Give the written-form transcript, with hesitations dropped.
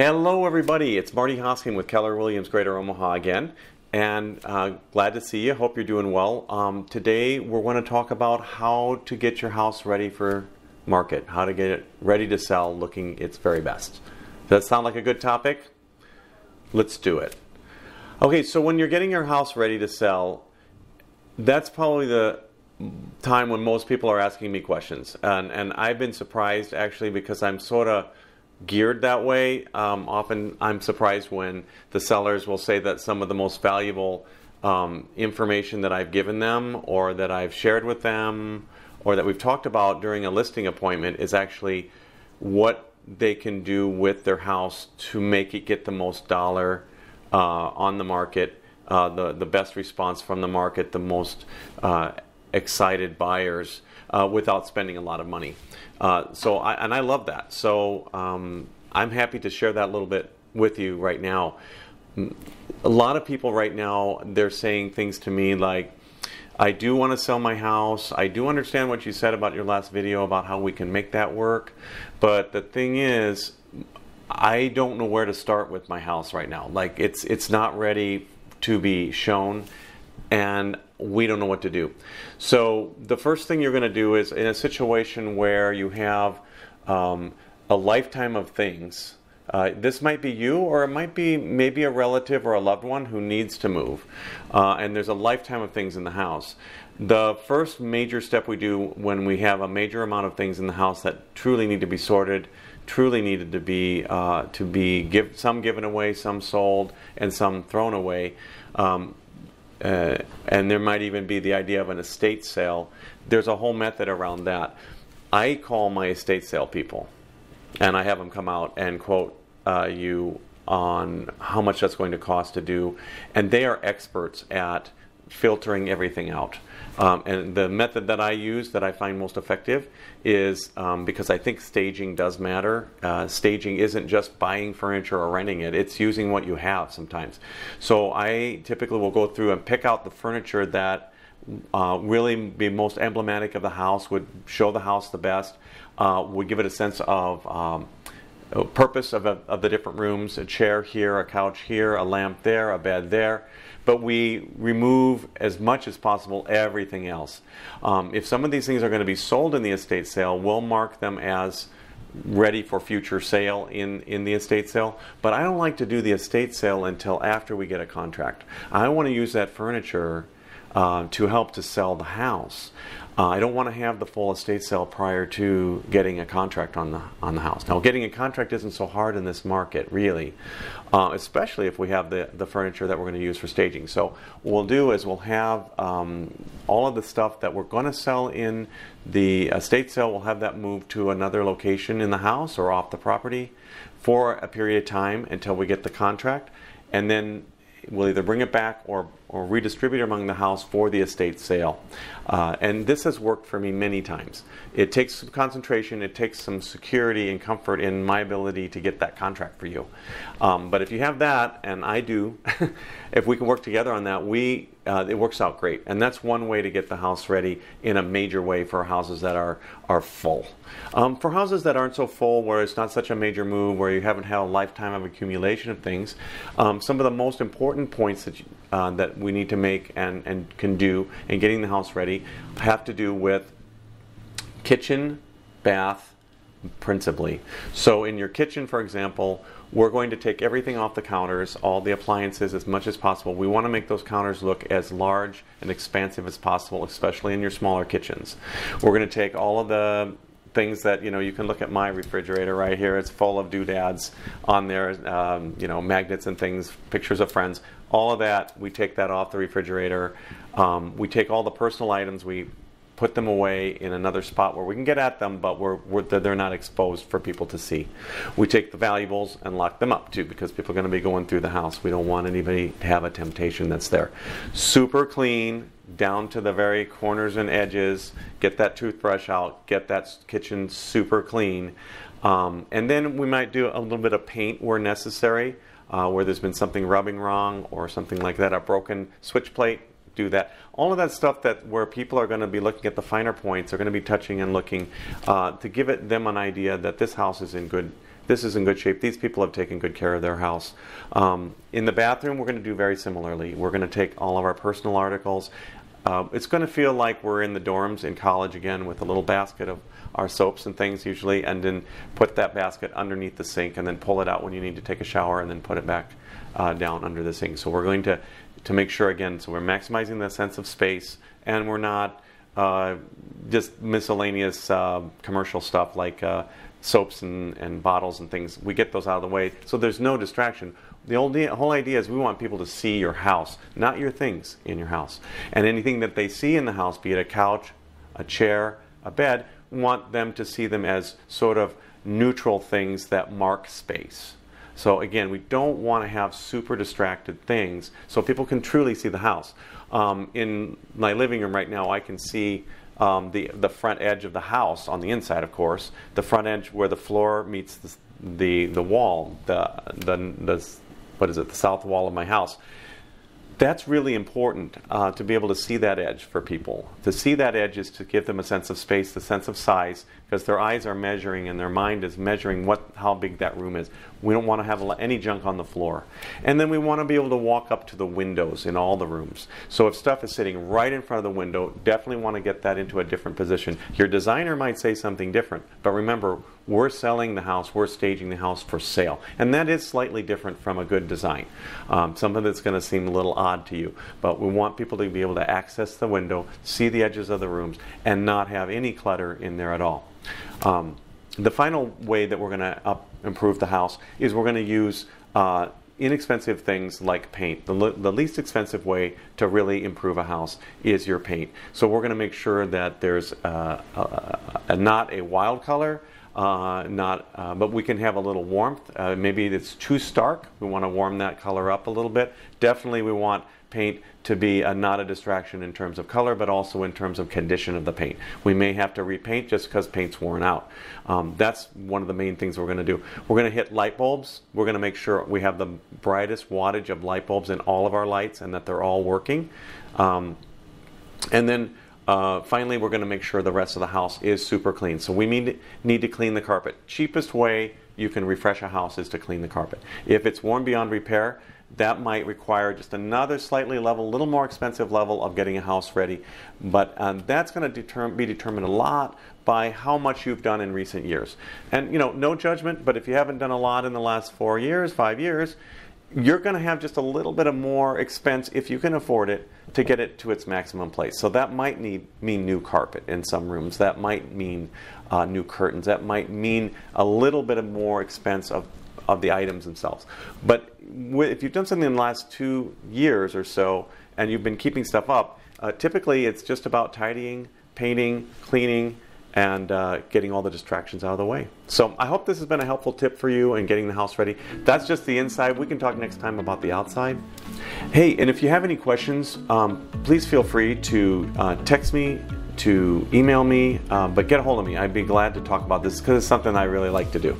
Hello everybody, it's Marty Hosking with Keller Williams Greater Omaha again, and glad to see you. Hope you're doing well. Today we're going to talk about how to get your house ready for market, how to get it ready to sell looking its very best. Does that sound like a good topic? Let's do it. Okay, so when you're getting your house ready to sell, that's probably the time when most people are asking me questions, and I've been surprised actually because I'm sort of geared that way. Often I'm surprised when the sellers will say that some of the most valuable information that I've given them or that I've shared with them or that we've talked about during a listing appointment is actually what they can do with their house to make it get the most dollar on the market, the best response from the market, the most excited buyers without spending a lot of money. I love that. So I'm happy to share that a little bit with you right now. A lot of people right now, they're saying things to me like, I do want to sell my house. I do understand what you said about your last video about how we can make that work. But the thing is, I don't know where to start with my house right now. Like it's not ready to be shown, and we don't know what to do. So the first thing you're going to do is in a situation where you have a lifetime of things. This might be you, or it might be maybe a relative or a loved one who needs to move. And there's a lifetime of things in the house. The first major step we do when we have a major amount of things in the house that truly need to be sorted, truly needed to be some given away, some sold, and some thrown away. And there might even be the idea of an estate sale. There's a whole method around that. I call my estate sale people, and I have them come out and quote you on how much that's going to cost to do. And they are experts at filtering everything out. And the method that I use that I find most effective is because I think staging does matter. Staging isn't just buying furniture or renting it, it's using what you have sometimes. So I typically will go through and pick out the furniture that really be most emblematic of the house, would show the house the best, would give it a sense of purpose of the different rooms, a chair here, a couch here, a lamp there, a bed there. But we remove as much as possible everything else. If some of these things are going to be sold in the estate sale, we'll mark them as ready for future sale in the estate sale. But I don't like to do the estate sale until after we get a contract. I want to use that furniture to help to sell the house. I don't want to have the full estate sale prior to getting a contract on the house. Now, getting a contract isn't so hard in this market, really, especially if we have the furniture that we're going to use for staging. So what we'll do is we'll have all of the stuff that we're going to sell in the estate sale, we'll have that moved to another location in the house or off the property for a period of time until we get the contract, and then we'll either bring it back or redistribute among the house for the estate sale. And this has worked for me many times. It takes some concentration, it takes some security and comfort in my ability to get that contract for you. But if you have that, and I do, if we can work together on that, it works out great. And that's one way to get the house ready in a major way for houses that are full. For houses that aren't so full, where it's not such a major move, where you haven't had a lifetime of accumulation of things, some of the most important points that we need to make and can do in getting the house ready have to do with kitchen, bath, principally. So in your kitchen, for example, we're going to take everything off the counters, all the appliances as much as possible. We want to make those counters look as large and expansive as possible, especially in your smaller kitchens. We're going to take all of the things that, you can look at my refrigerator right here. It's full of doodads on there, magnets and things, pictures of friends. All of that, we take that off the refrigerator. We take all the personal items, we put them away in another spot where we can get at them, but they're not exposed for people to see. We take the valuables and lock them up too, because people are going to be going through the house. We don't want anybody to have a temptation that's there. Super clean, down to the very corners and edges. Get that toothbrush out, get that kitchen super clean. And then we might do a little bit of paint where necessary, where there's been something rubbing wrong or something like that, a broken switch plate. Do that. All of that stuff where people are going to be looking at the finer points, are going to be touching and looking to give them an idea that this house is in good this is in good shape. These people have taken good care of their house. In the bathroom, we're going to do very similarly. We're going to take all of our personal articles. It's going to feel like we're in the dorms in college again with a little basket of our soaps and things usually, and then put that basket underneath the sink and then pull it out when you need to take a shower and then put it back down under the sink. So we're going to make sure, again, so we're maximizing the sense of space, and we're not just miscellaneous commercial stuff like soaps and bottles and things. We get those out of the way so there's no distraction. The whole idea is we want people to see your house, not your things in your house. And anything that they see in the house, be it a couch, a chair, a bed, we want them to see them as sort of neutral things that mark space. So again, we don't want to have super distracted things so people can truly see the house. In my living room right now, I can see the front edge of the house on the inside, of course, the front edge where the floor meets the wall, the what is it, the south wall of my house. That's really important to be able to see that edge for people. To see that edge is to give them a sense of space, the sense of size, because their eyes are measuring and their mind is measuring how big that room is. We don't want to have any junk on the floor. And then we want to be able to walk up to the windows in all the rooms. So if stuff is sitting right in front of the window, definitely want to get that into a different position. Your designer might say something different, but remember, we're selling the house, we're staging the house for sale. And that is slightly different from a good design. Something that's going to seem a little odd to you, but we want people to be able to access the window, see the edges of the rooms, and not have any clutter in there at all. The final way that we're going to improve the house is we're going to use inexpensive things like paint. The least expensive way to really improve a house is your paint. So we're going to make sure that there's not a wild color, but we can have a little warmth. Maybe it's too stark. We want to warm that color up a little bit. Definitely we want paint to be not a distraction in terms of color, but also in terms of condition of the paint. We may have to repaint just because paint's worn out. That's one of the main things we're going to do. We're going to hit light bulbs. We're going to make sure we have the brightest wattage of light bulbs in all of our lights and that they're all working. And then finally, we're going to make sure the rest of the house is super clean. So we need to clean the carpet. Cheapest way you can refresh a house is to clean the carpet. If it's worn beyond repair, that might require just another little more expensive level of getting a house ready. But that's going to be determined a lot by how much you've done in recent years. And no judgment, but if you haven't done a lot in the last 4 years, 5 years, you're going to have just a little bit of more expense, if you can afford it, to get it to its maximum place. So that might mean new carpet in some rooms. That might mean new curtains. That might mean a little bit of more expense of the items themselves. But if you've done something in the last 2 years or so and you've been keeping stuff up, typically it's just about tidying, painting, cleaning, and getting all the distractions out of the way. So I hope this has been a helpful tip for you in getting the house ready. That's just the inside. We can talk next time about the outside. Hey, and if you have any questions, please feel free to text me, to email me, but get a hold of me. I'd be glad to talk about this because it's something I really like to do.